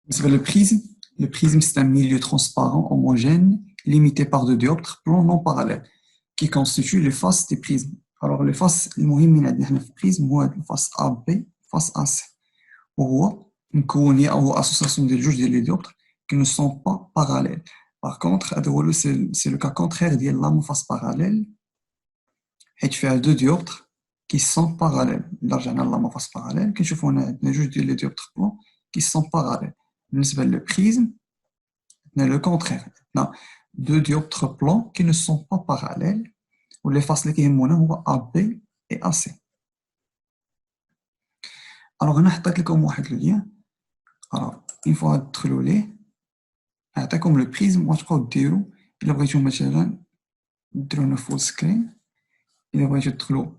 Le prisme c'est un milieu transparent homogène limité par deux dioptres plans non parallèles qui constituent les faces des prismes. Alors les faces المهمين عندنا حنا في البريزم هو الفاس AB face AC وهو مكون هو association ديال جوج ديال لي ديوبتر qui ne sont pas parallèles. Par contre c'est le cas contraire ديال la face parallèle حيت فيها deux dioptres qui sont parallèles. إلا رجعنا لا face parallèle كنشوفوا هنا عندنا جوج ديال لي ديوبتر بلون qui sont parallèles. بالنسبة للبريزم le contraire. On a deux dioptres plans qui ne sont pas parallèles ou les faces qui sont AB et AC. Alors, on a un lien. Alors, une fois تدخلوا ليه عطاكم le prisme وتبقاو ديروا إلا بغيتو مثلا ديروا هنا فول سكرين. إلا بغيتو تدخلوا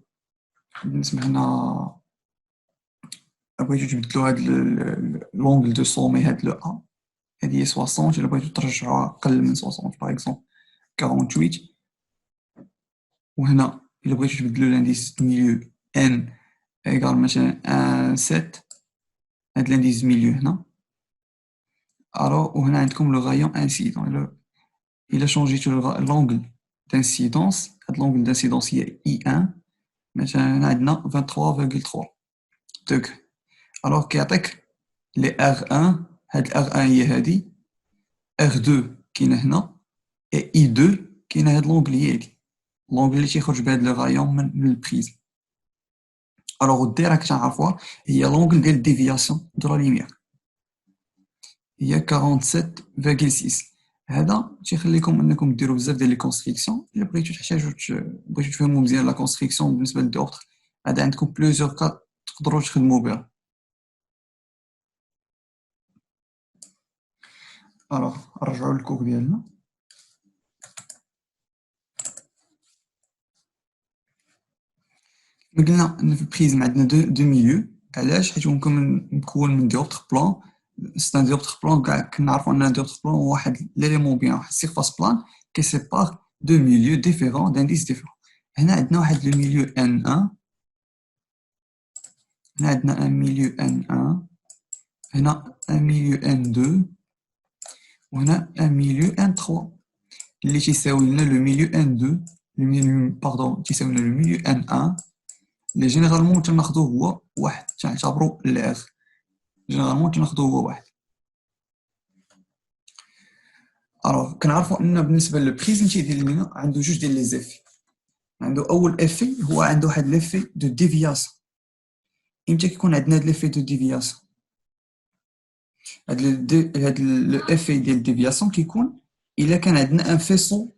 بالنسبة هنا بغيتو تبدلوا هاد لونغل دو سومي هاد لو A هذه هي 60. إلا بغيتو ترجعوها أقل من 60 باغ إكزومبل 48. وهنا إلا بغيتو تبدلو لانديس ميليو N إيكال مثلا 7 هاد لانديس ميليو هنا. ألوغ وهنا عندكم لو غايون انسيدون. إلا شونجيتو لونغل دانسيدونس هاد لونغل دانسيدونس هي I1 مثلا هنا عندنا 23.3 دوغري. ألوغ كيعطيك لي R1 هاد R1 هي هادي R2 كاينة هنا إي I2 كاينة هاد لونغل هي هادي لونغل اللي تيخرج بهاد لو غايون من البريزم. ألوغ الدي راك تعرفوها هي لونغل ديال ديفياسيون دو لا ليميير هي 47.6. هذا تيخليكم انكم ديروا بزاف ديال لي كونستريكسيون. الا بغيتو تفهموا مزيان لا كونستريكسيون بالنسبه للدوطر هذا عندكم بليزيور كا تقدروا تخدموا بها. الوغ نرجعوا للكوك ديالنا. قلنا ان في البريزم عندنا دو ميليو. علاش؟ حيت ممكن مكون من دوطر بلان. C'est un dioptre plan, un dioptre plan ou l'élément bien, surface plane qui sépare deux milieux différents, d'indices différents. On a le milieu N1, on a un milieu N1, on a un milieu N2, on a un milieu N3. Le milieu N2, pardon, le milieu N1, les généralement on a واحد تعتبروا الR. جينيرالمون تناخذوا هو واحد. الوغ كنعرفوا ان بالنسبه للبريزم تيدير لنا عنده جوج ديال لي زيفي. عنده اول افي هو عنده واحد ليفي دو ديفياسيون. امتى كيكون عندنا هاد ليفي دو ديفياسيون؟ هاد لو افي ديال ديفياسيون كيكون الا كان عندنا ان فيسو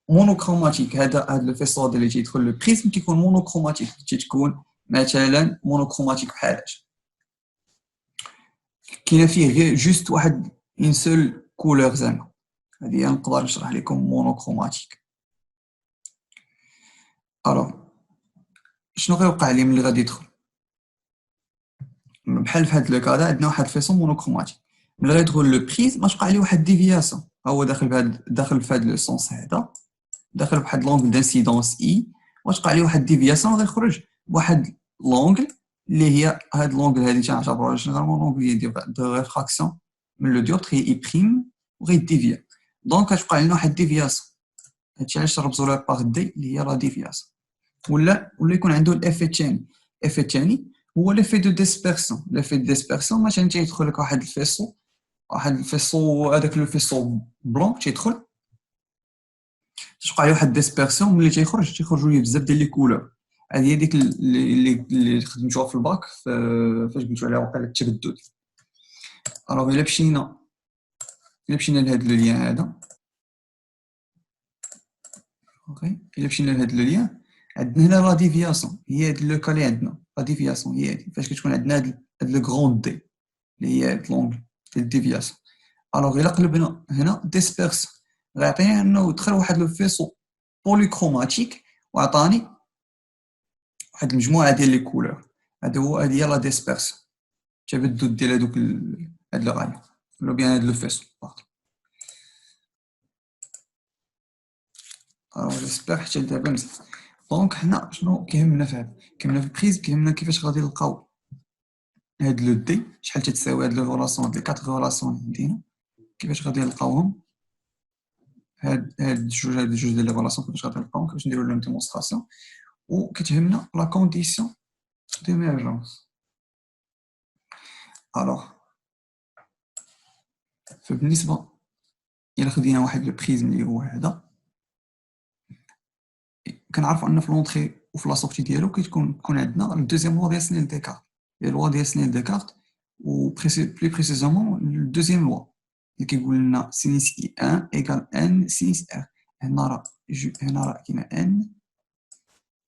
مونوكروماتيك. هاد لو فيسو اللي تيدخل لو بريزم كيكون مونوكروماتيك. تتكون مثلا مونوكروماتيك بحال هادشي كاينه فيه غير جوست واحد اون سول كولور. زعما هذه نقدر نشرح لكم مونوكروماتيك. الوغ شنو غيوقع لي ملي غادي يدخل بحال في هاد لو كادا عندنا واحد فيسون مونوكروماتيك ملي غيدخل لو بريزم غتوقع عليه واحد ديفياسيون. هو داخل في هاد لو سونس هذا داخل بواحد لونغل دانسيدونس اي وتوقع عليه واحد ديفياسيون غيخرج بواحد لونغل اللي هي هاد لونغل هادي تنعتبروها جينيرالمون لونغل دو ريفراكسيون من لو ديوتر هي اي بريم وغيديفيا. دونك غتوقع لنا واحد ديفياسيون. هادشي علاش رمزوا لها باغ دي اللي هي لا ديفياسيون. ولا يكون عنده الافي الثاني. الافي الثاني هو ليفي دو ديسبيرسيون. ليفي دو ديسبيرسيون مثلا تيدخل لك واحد الفيسو هذاك لو فيسو بلون تيدخل توقع عليه واحد ديسبيرسيون. ملي تيخرجوا ليه بزاف ديال لي كولور. هذه هي ديك اللي خدمتوها في الباك فاش قلتوا عليها وقيله التبدد. الوغ الا مشينا لهاد لو لين هذا اوكي. الا مشينا لهاد لو لين عندنا هنا لا ديفياسيون هي هاد لو كالي عندنا لا ديفياسيون هي هادي فاش كتكون عندنا هاد لو غروند دي اللي هي هاد لونغل ديال الديفياسيون. الوغ الا قلبنا هنا ديسبيرسيون غيعطينا انه دخل واحد لو فيسو بوليكروماتيك وعطاني واحد المجموعه ديال لي كولور. هذه هي لا ديسبيرسيون تبدد ديال هادوك هاد لو غايون ولا بيان هاد لو فيسو. الوغ جيسبر حتى دابا مزيان. دونك حنا شنو كيهمنا في هذا؟ كيهمنا في البريز كيهمنا كيفاش غادي نلقاو هاد لو دي شحال تتساوي هاد لو ريلاسيون، هاد لي 4 ريلاسيون اللي عندنا كيفاش غادي نلقاوهم. هاد جوج ديال لي ريلاسيون كيفاش غادي نلقاوهم، كيفاش نديرو لهم ديمونستراسيون. وكتهمنا لا كونديسيون ديميرجونس. الوغ فبالنسبه الى خدينا واحد لو بريزم اللي هو هذا، كنعرفوا ان في لونطري وفي لا سورتي ديالو كيكون عندنا الدوزيام لوا ديال سنيل ديكارت، هي لوا ديال سنيل ديكارت، و بلي بريسيزومون الدوزيام لوا اللي كيقول لنا سينيس اي 1 ايكال ان سينيس ار. هنا راه كاينه ان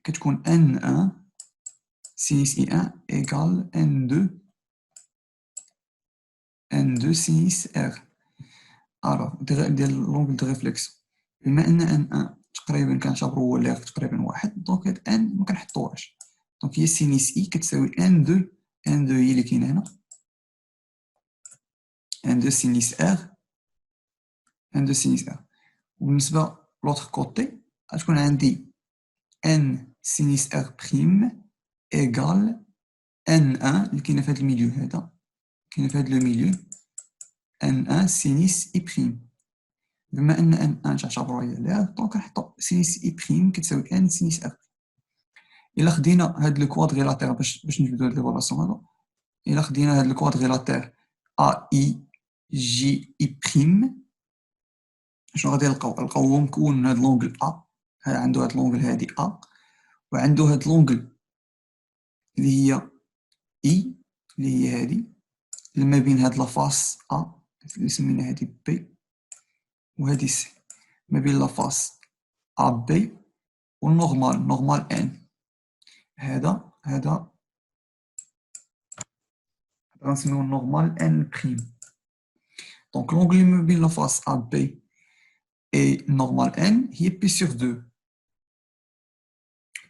كتكون ان 1 سينيس اي 1 ايكال ان 2 سينيس ار. الوغ ديال لونغل دو ريفليكسيون، بما ان ان 1 تقريبا كنعتبرو هو اللي تقريبا واحد، دونك هاد ان ما كنحطوهاش، دونك هي سينيس اي كتساوي ان 2. ان 2 هي اللي كاينه هنا، ان 2 سينيس ار، ان 2 سينيس ار. وبالنسبه لوطخ كوتي غتكون عندي ان سينيس ار بريم ايكال ان 1 اللي كاينه في هاد الميليو هذا، كاينه في هاد لو ميليو ان 1 سينيس اي بريم. بما ان ان 1 تعتبرها هي لار، دونك كنحطو سينيس اي بريم كتساوي ان سينيس ار. الا خدينا هاد لو كوادريلاتير باش نجبدو هاد لي فالاسيون هادو، الا خدينا هاد لو كوادريلاتير ا اي جي اي بريم، شنو غادي نلقاو هو مكون من هاد لونغل ا، عنده هاد لونغل هادي ا، وعنده هاد لونغل اللي هي اي اللي هي هادي، اللي ما بين هاد لافاس ا اللي سمينا هادي بي وهادي سي، ما بين لافاس ا بي والنورمال نورمال ان. هذا غنسميوه نورمال ان بريم. دونك لونغل اللي ما بين لافاس ا بي اي نورمال ان هي بي سور 2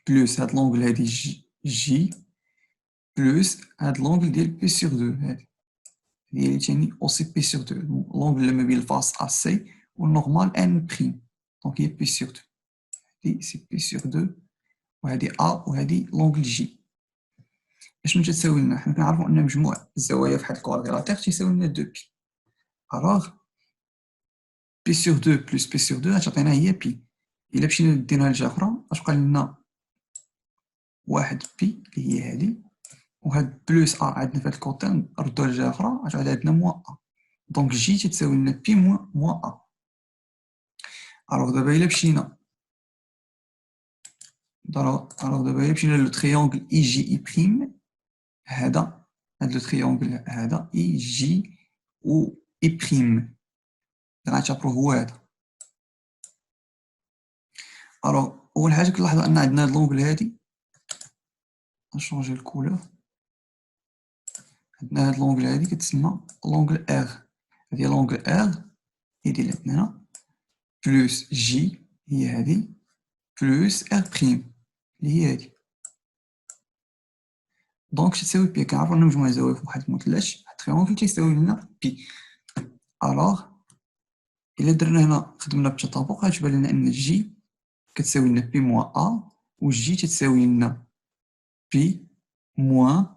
بلوس هاد لونغل هادي جي بلوس هاد لونغل ديال بي سور 2 هادي هي اللي تاني اوسي بي سور 2، لونغل اللي ما بين الفاس ا سي والنورمال ان بريم، دونك هي بي سور 2. هادي سي بي سور 2 وهادي ا وهادي لونغل جي. اشنو تتساوي لنا؟ حنا كنعرفوا ان مجموع الزوايا في واحد الكوادريلاتير تيساوي لنا 2 بي. الوغ بي سور 2 بلس بي سور 2 غتعطينا هي بي. الا مشينا دينا لجهه اخرى غتبقى لنا واحد بي اللي هي هادي، وهاد بلوس ا عندنا في هاد الكوتي نردوها لجهه اخرى غتعود عندنا موا ا، دونك جي تتساوي لنا بي موا ا. الوغ دابا الا مشينا لو تريونغل اي جي اي بريم، هذا هاد لو تريونغل هذا اي جي و اي بريم غنعتبروه هو هذا. الوغ اول حاجه كنلاحظوا ان عندنا هاد لونغل هادي، نشونجي الكولور، عندنا هاد لونغل هادي كتسمى لونغل ار، هادي لونغل ار هي ديال عندنا هنا بلوس جي هي هادي بلوس ار بريم اللي هي هادي، دونك تساوي بي. كنعرفو ان مجموع الزوايا في واحد المثلث تريونغل تيساوي لنا بي. الوغ الا درنا هنا خدمنا بالتطابق غتبان لنا ان جي كتساوي لنا بي موان ا، و جي تتساوي لنا بي موان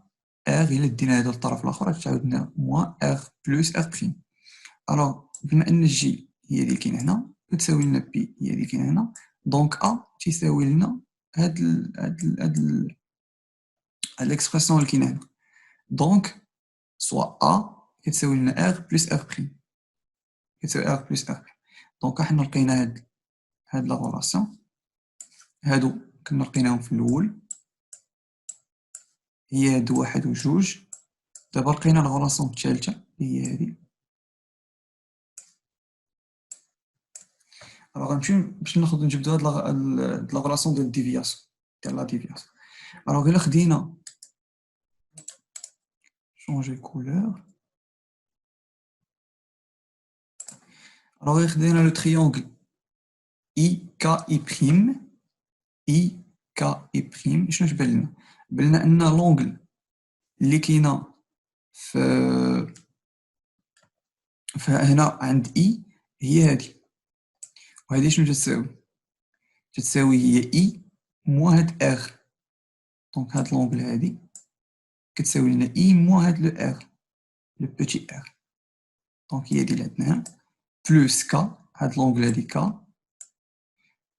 ار. الا دينا هذا للطرف الاخر غتعاود لنا موان ار بلوس ار بريم. الوغ بما ان جي هي اللي كاينه هنا كتساوي لنا بي هي اللي كاينه هنا، دونك ا تيساوي لنا هاد الاكسبرسيون اللي كاينه هنا، دونك سوا ا كتساوي لنا ار بلس ار بريم، كتساوي ار بلس ار بريم. دونك حنا لقينا هاد لا غولاسيون، هادو كنا لقيناهم في الاول هي هادو واحد وجوج. دابا لقينا لا غولاسيون الثالثه هي هادي. الوغ غنمشيو باش نجبدو هاد لا غولاسيون ديال الديفياسيون، ديال لا ديفياسيون. الوغ الا خدينا شونجي كولور، الوغ الا خدينا لو تريونغل اي كا اي بريم، اي كا اي بريم شنو تبان لنا؟ بان لنا ان لونغل اللي كاينه في هنا عند اي هي هادي، وهادي شنو تساوي؟ تتساوي هي اي موا هاد ار، دونك هاد لونغل هادي كتساوي لنا اي موان هاد لو ار، لو بوتي ار. دونك هي ديال عندنا بلوس كا، هاد لونغل هادي كا،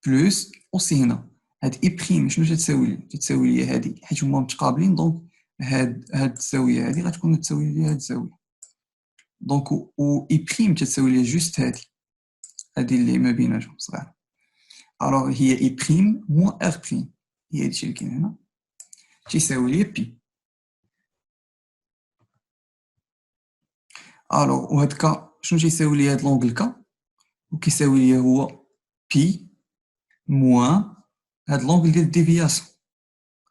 بلوس اوسي هنا هاد اي بريم شنو تتساوي لي؟ تتساوي لي هادي حيت هما متقابلين، دونك هاد الزاويه هادي غتكون تساوي لي هاد الزاويه. دونك و اي بريم تتساوي لي جوست هادي اللي ما بيناتهم صغيره. الوغ هي اي بريم موان ار بريم، هي هادشي اللي كاين هنا تيساوي لي بي. الوغ وهاد كا شنو تيساوي لي؟ هاد لونغل كا وكيساوي لي هو بي موان هاد لونغل ديال الديفياسيون.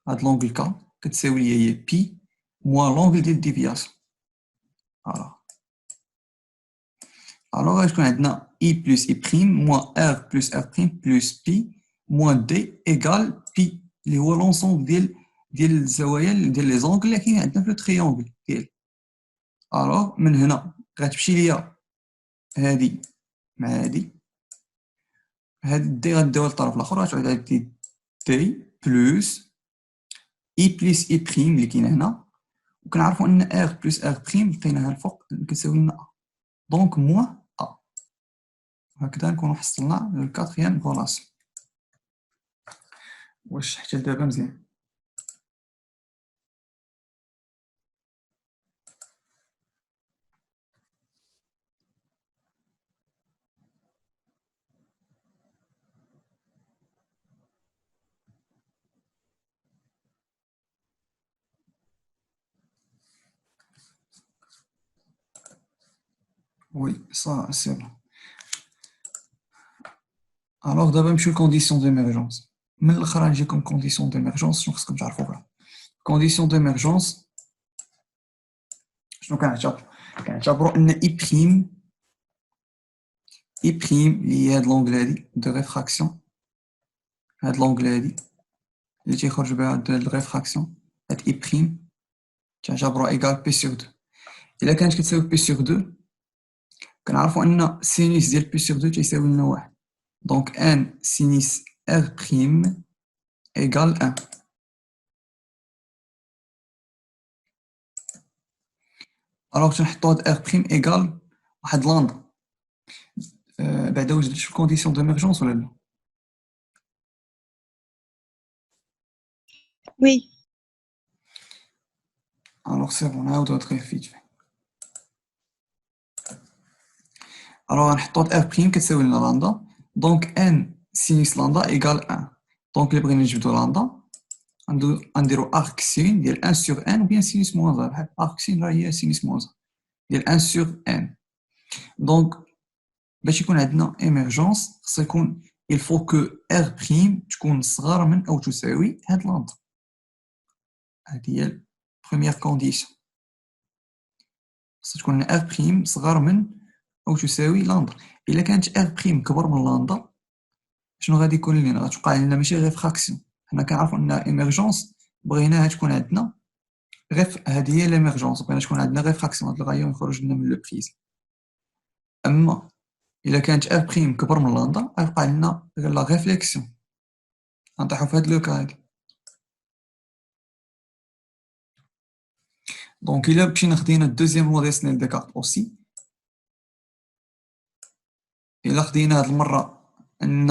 هاد لونغل كا كتساوي لي هي بي موان لونغل ديال الديفياسيون. الوغ غتكون عندنا اي بلس اي بريم موان ار بلس ار بريم بلس بي موان دي ايكال بي اللي هو لونسومبل ديال الزوايا ديال لي زونغل اللي كاين عندنا في لو تريونغل ديال. الوغ من هنا غتمشي ليا هادي مع هادي، هاد دي غنديوها للطرف الاخر، غتعود عندي دي بلس اي بلس اي بريم اللي كاينه هنا، وكنعرفوا ان ار بلس ار بريم لقيناها الفوق كتساوي لنا ا، دونك موان ا. هكذا نكونوا حصلنا الكاتريام غولاسيون. واش حتى دابا مزيان؟ وي صا سي بون. الوغ دابا نمشيو لكونديسيون ديميرجونس. من الاخر غنجيكم كونديسيون ديميرجونس شنو خصكم تعرفوا بها. كونديسيون ديميرجونس شنو كنعتبروا ان اي بريم اللي هي هاد لونغل هادي دو ريفراكسيون، هاد لونغل هادي اللي تيخرج بها دو الريفراكسيون، هاد اي بريم تعتبروها ايكال بي سور دو. الا كانت كتساوي بي سور دو كنعرفوا ان سينيس ديال بي سور دو تيساوي لنا واحد، دونك ان سينيس ار بريم ايكال ان. الوغ تنحطو هاد ار بريم ايكال واحد لاندا. بعدا واش درت في الكونديسيون ديميرجونس ولا لا؟ Oui. الوغ سي بون نعاودو تخيفيت فيه. الوغ غنحطو هاد ار بريم كتساوي لنا لاندا، دونك ان سينيس لاندا ايكال ان. دونك اللي بغينا نجبدو لاندا غنديرو ارك سين ديال ان سور ان، وبيان سينيس موان زيرو، بحال ارك سين راه هي سينيس موان زيرو ديال ان سور ان. دونك باش يكون عندنا ايمرجونس خص يكون il faut que R' تكون صغار من أو تساوي هاد لاندا. هادي هي البروميير كونديسيون، خص تكون R' صغار من أو تساوي لاندا. إلا كانت R' كبر من لاندا شنو غادي يكون لنا؟ غتوقع لنا ماشي ريفراكسيون، حنا كنعرفو أن ايمرجونس بغيناها تكون عندنا هادي هي ليمرجونس، بغينا تكون عندنا ريفراكسيون، هاد الغاية يخرج لنا من لو بريزم. أما إلا كانت R' كبر من لاندا غيبقى لنا غير لا ريفليكسيون، غنطيحو في هاد لو كا هادي. دونك إلا مشينا خدينا الدوزيام لوا ديال سنين ديكارت أوسي، إلا خدينا هاد المرة أن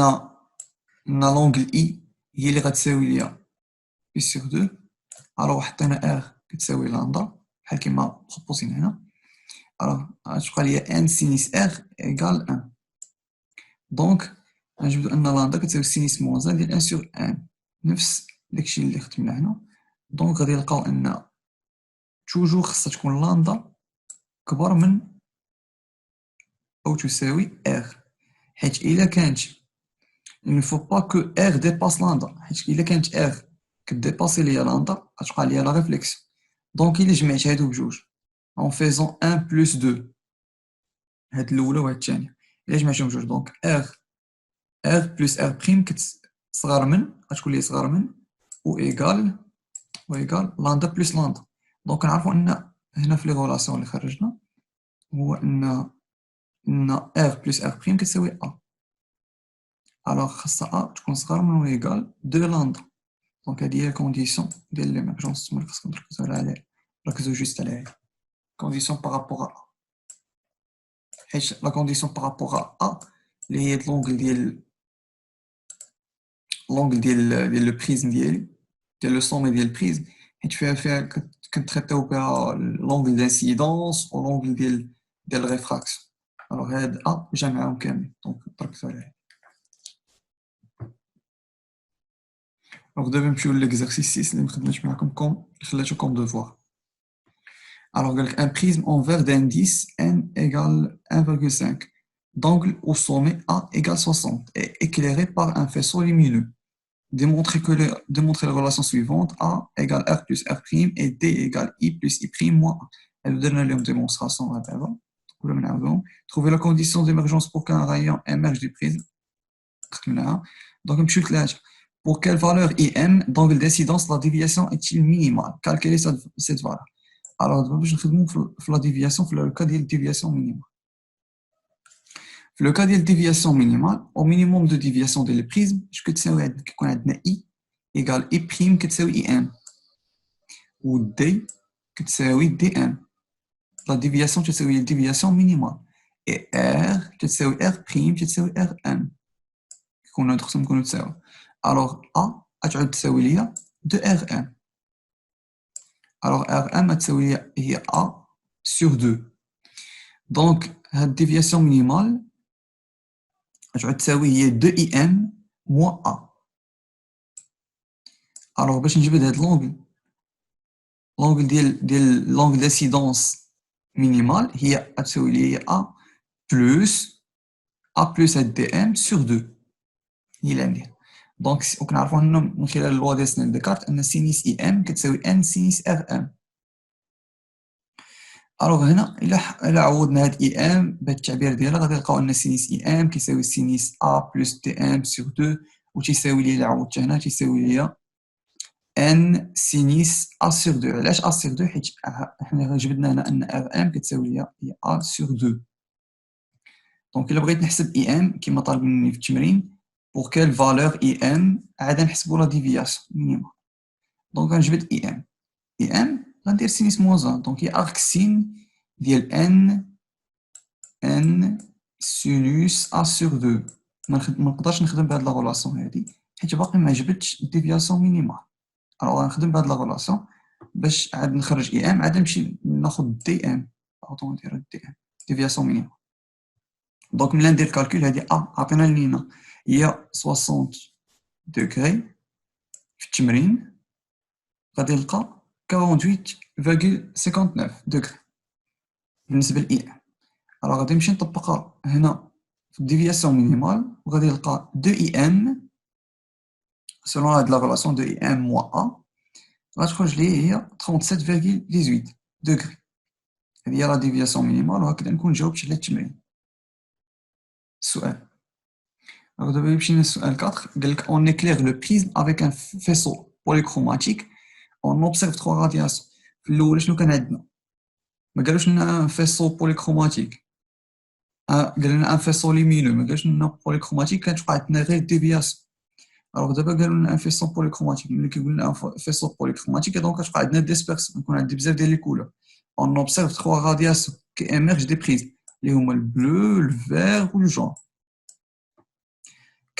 لونغل إي هي اللي غتساوي ليا بي سور دو، ألوغ حطينا إغ كتساوي لاندا بحال كيما بروبوزينا هنا، ألوغ غتبقى ليا إن سينيس إغ إيكال إن. دونك غنجبدو أن لاندا كتساوي سينيس موان زان ديال إن سور إن، نفس داكشي اللي خدمنا هنا. دونك غادي نلقاو أن توجور خصها تكون لاندا كبر من أو تساوي إغ، حيت إلا كانت il ne faut pas que R dépasse lambda، حيت إلا كانت R كديباسي ليا لامدا غتبقى ليا لا ريفليكسيون. دونك إلا جمعت هادو بجوج en faisant 1 plus 2، هاد الأولى وهاد الثانية، إلا جمعتهم بجوج دونك R plus R بريم صغار من غتكون لي صغار من و إيكال لامدا بلس لامدا. دونك كنعرفو أن هنا في لي غولاسيون اللي خرجنا هو أن R plus R بريم كتساوي A، alors خاصها A تكون صغار من و إيكال 2 لامدا. دونك هادي هي الكونديسيون ديال ليمرجونس، تما اللي خاصكم تركزوا عليها ركزوا juste على condition par rapport à A. حيت la condition par rapport à A اللي هي l'angle ديال لو بريزم ديال لو sommet ديال البريزم حيت فيها كنتريطيو بها l'angle d'incidence و l'angle ديال الريفراكسيون. الوغ هاد A جامعهم كاملين دونك تركزوا عليه. الوغ دابا نمشيو ليكزارسيس 6 اللي مخدمتش معاكم خلاتو كوم دوفوار. Alors, un prisme en verre d'indice n égale 1,5 d'angle au sommet A égale 60 est éclairé par un faisceau lumineux. Démontrez la relation suivante A égale R plus R' et D égale I plus I' moins A. Elle donne la démonstration d'abord. Trouvez la condition d'émergence pour qu'un rayon émerge du prisme. Donc, pour quelle valeur IM d'angle d'incidence la déviation est-il minimale? Calculez cette valeur. Alors, باش نخدموا في la déviation في le cas de déviation minimale. في le cas de déviation minimale, au minimum de déviation ديال البريزم اش كتساوي كيكون عندنا I égale I' كتساوي IM و D كتساوي DM. La déviation تساوي déviation minimale et R تساوي R' تساوي RM كيكونوا خصهم يكونوا تساوي. Alors A غتعود تساوي ليا 2RM. Alors RM تساوي هي A sur 2. Donc هاد déviation minimale غتعود تساوي هي 2IM moins A. Alors باش نجبد هاد l'angle ديال l'angle d'incidence minimale هي غتساوي لي A plus هاد DM sur 2 هي اللي عندي. دونك وكنعرفوا من خلال اللوا ديال سنين ديكارت ان سينيس IM كتساوي N سينيس RM. الوغ هنا الا عوضنا هاد IM بهاد التعبير ديالها غادي نلقاو ان سينيس IM كيساوي سينيس A plus DM sur 2 و تيساوي لي الا عوضت هنا تيساوي لي N سينيس A sur 2. علاش A sur 2 حيت حنا جبدنا هنا ان RM كتساوي لي هي A sur 2. دونك الا بغيت نحسب IM كما طالب مني في التمرين pour quelle valeur IM عاد نحسبوا لا ديفياسيون مينيمال. دونك غنجبد IM غندير سينيس موان 1 دونك هي ارك سين ديال N سينوس A sur 2. ما نقدرش نخدم بهاد لا غولاسيون هادي حيت باقي ما جبدتش الديفياسيون مينيمال. الوغ غنخدم بهاد لا غولاسيون باش عاد نخرج IM عاد نمشي ناخذ DM باغون ندير DM ديفياسيون مينيمال. دونك ملي ندير الكالكول هادي عطينا لينا هي 60 دوغري في التمرين غادي نلقى 48.59 دوغري بالنسبه ل IM. الوغ غادي نمشي نطبقها هنا في الديفياسيون مينيمال وغادي نلقى 2IM selon هاد لا ريلاسيون 2IM moins A غتخرج لي هي 37.18 دوغري. هذه هي لا ديفياسيون مينيمال وهكذا نكون جاوبت على التمرين. السؤال دابا مشينا للسؤال 4 قال لك on éclaire le prisme avec un faisceau polychromatique on observe 3 radiations. في الاول شنو كان عندنا؟ ما قالوش لنا faisceau polychromatique قال لنا ان faisceau lumineux ما قالوش لنا polychromatique كتوقع عندنا غير ديفياسيون. الوغ دابا قالوا لنا ان faisceau polychromatique ملي كيقول لنا faisceau polychromatique دونك كتوقع عندنا ديسبيرسيون يكون عندي بزاف ديال لي كولور. on observe 3 radiations qui émergent des prismes اللي هما البلو الفير و الجون.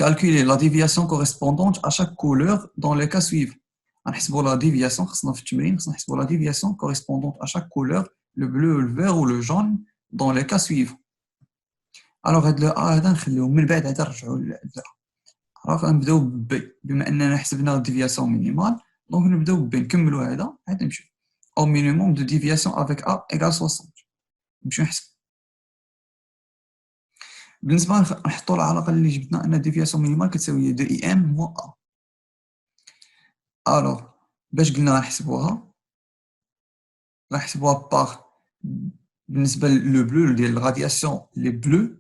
Calculer la déviation correspondante à chaque couleur dans les cas suivants. غنحسبوا la déviation خصنا في التمرين خصنا نحسبوا la déviation correspondante à chaque couleur le bleu le vert ou le jaune dans les cas suivants. alors هاد هذا نخليوه من بعد عاد نرجعوا ل alors غنبداو ب بما اننا حسبنا الديفياسيون مينيمال دونك نبداو ب نكملوا هذا عاد نمشيو au minimum de déviation avec A égale 60 نمشيو نحسب. بالنسبه نحطوا العلاقه اللي جبدنا ان ديفياسيون مينيمال كتساوي 2IM moins A. الوغ باش قلنا غنحسبوها باغ بالنسبه لو بلو ديال الرادياسيون لي بلو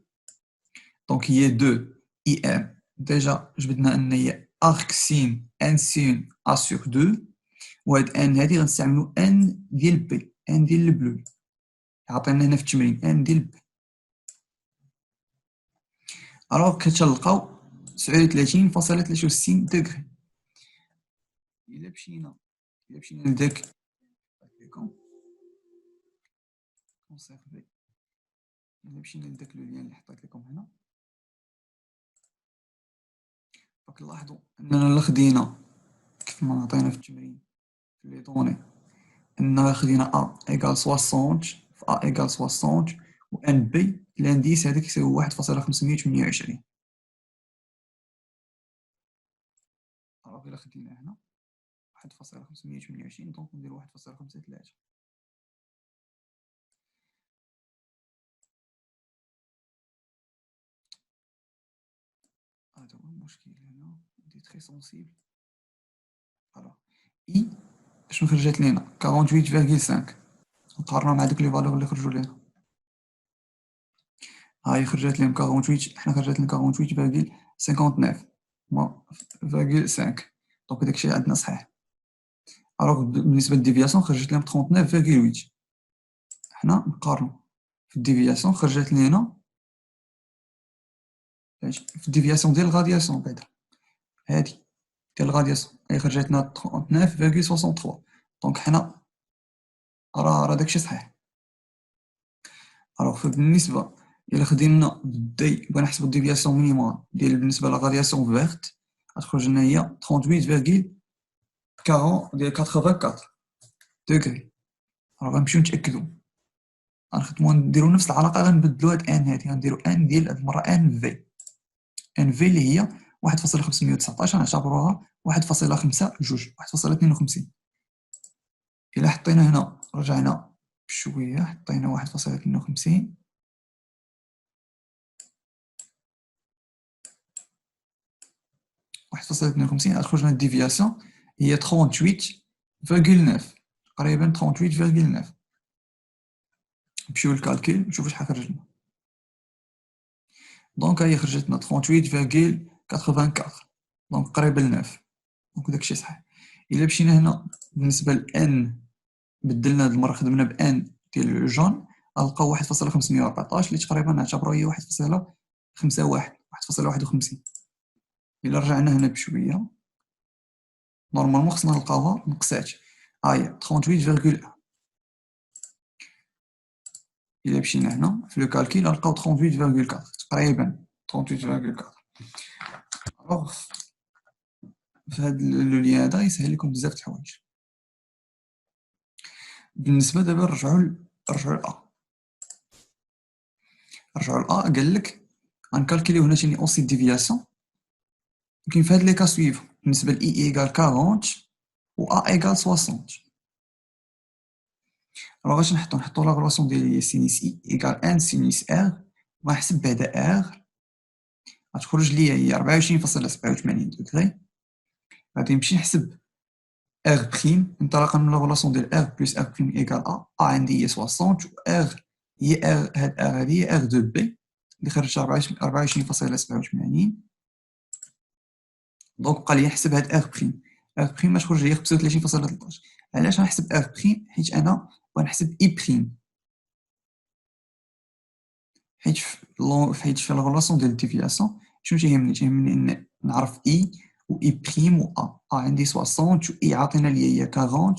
دونك هي 2IM ديجا جبدنا ان هي ارك سين ان سين A sur 2 وهاد ان هادي غنستعملو ان ديال بي ان ديال البلو عطينا هنا في التمرين ان ديال بي. الوغ كتلقاو 39.63 دوغري. إلا مشينا لداك كونسيرفي. إلا مشينا لداك لو لين اللي حطيت لكم هنا، راك نلاحظوا أننا لا خدينا كيف ما عطينا في التمرين في لي دوني، أننا خدينا أ إيكال 60 في أ إيكال 60 و أن بي لانديس هذاك يساوي 1.528. راه إلا خدينا هنا 1.528 دونك نديرو 1.53. هذا هو المشكل هنا، دي تري سونسيبل. فوالا إي شنو خرجت لينا 48.5 نقارنو مع دوك لي فالور اللي خرجوا لينا. هاي خرجت لهم 48، حنا خرجت لنا 48.59 فاصل 5 دونك داكشي عندنا صحيح. الوغ بالنسبة للديفياسيون خرجت لهم 39.8. حنا نقارنو في الديفياسيون خرجت لينا في الديفياسيون ديال الغادياسيون بعدا هادي ديال الغادياسيون هي خرجت لنا 39.63 دونك حنا راه داكشي صحيح. الوغ بالنسبة إلا خدينا بالدي بغينا نحسبو الديفياسيون مينيمال ديال بالنسبة للغادياسيون فيرت غتخرج لنا هي 38.84 دوغري. غنمشيو نتأكدو، غنخدمو نديرو نفس العلاقة، غنبدلو هاد ان هادي، غنديرو ان ديال هاد المرة ان في، ان في اللي هي 1.519 غنعتبروها 1.52 إلا حطينا هنا رجعنا بشوية حطينا 1.52 غتخرج لنا الديفياسيون هي 38.9 تقريبا 38.9. نمشيو للكالكيل نشوفو شحال خرج لنا. دونك هي خرجت لنا 38.84 دونك قريبة ل 9 دونك داكشي صحيح. إلا مشينا هنا بالنسبة ل n بدلنا هاد المرة خدمنا ب n ديال جون غنلقاو 1.514 اللي تقريبا نعتبرو هي 1.51. إلا رجعنا هنا بشوية نورمالمون خصنا نلقاوها نقصات، ها هي 38.1. إلا مشينا هنا في لو كالكيل غنلقاو 38.4 تقريبا 38.4. الوغ في هاد لو لين هذا يسهل لكم بزاف د الحوايج. بالنسبة دابا نرجعو لأ، قالك غنكالكيليو هنا تاني أوسي ديفياسيون. كاين في هاد لي كا سويفون بالنسبة ل إي إيكال 40 و أ إيكال 60. الوغ اش نحطو لا غولاسيون ديال سينيس إي إيكال ان سينيس إر، وغنحسب بعدا إر غتخرج ليا هي 24.87 دوغري. غادي نمشي نحسب إر بريم انطلاقا من لا غولاسيون ديال إر بلس إر بريم إيكال أ عندي هي 60 و إر هي إر، هاد إر هادي هي إر دو بي اللي خرجت 24.87. دونك بقى لي نحسب هاد إر بريم، إر بريم غتخرج ليا 35.13. علاش غنحسب إر بريم؟ حيت أنا غنحسب إي بريم، حيت في لا غولاسيون ديال الديفياسيون شنو تيهمني ان نعرف إي و إي بريم و أ عندي 60 و إي عاطينا ليا هي 40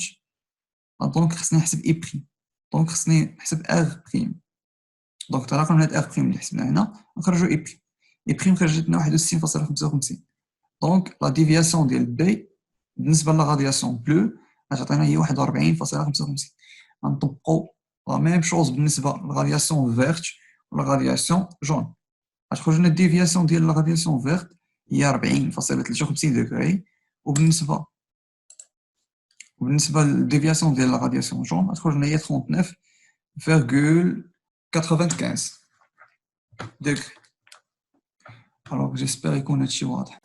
دونك خصني نحسب إي بريم، دونك خصني نحسب إر بريم. دونك انطلاقا من هاد إر بريم اللي حسبنا هنا نخرجو إي بريم. إي بريم خرجت لنا 61.55 دونك لا ديفياسيون ديال بي بالنسبة للغادياسيون بلو غتعطينا هي 41.55. غنطبقو لا ميم شوز بالنسبة للغادياسيون فيرت و للغادياسيون جون. غتخرج لنا الديفياسيون ديال الغادياسيون فيرت هي 40.53 دوغري، وبالنسبة للديفياسيون ديال الغادياسيون جون غتخرج لنا هي 39.95 دوغري. الوغ جيسبر يكون هادشي واضح.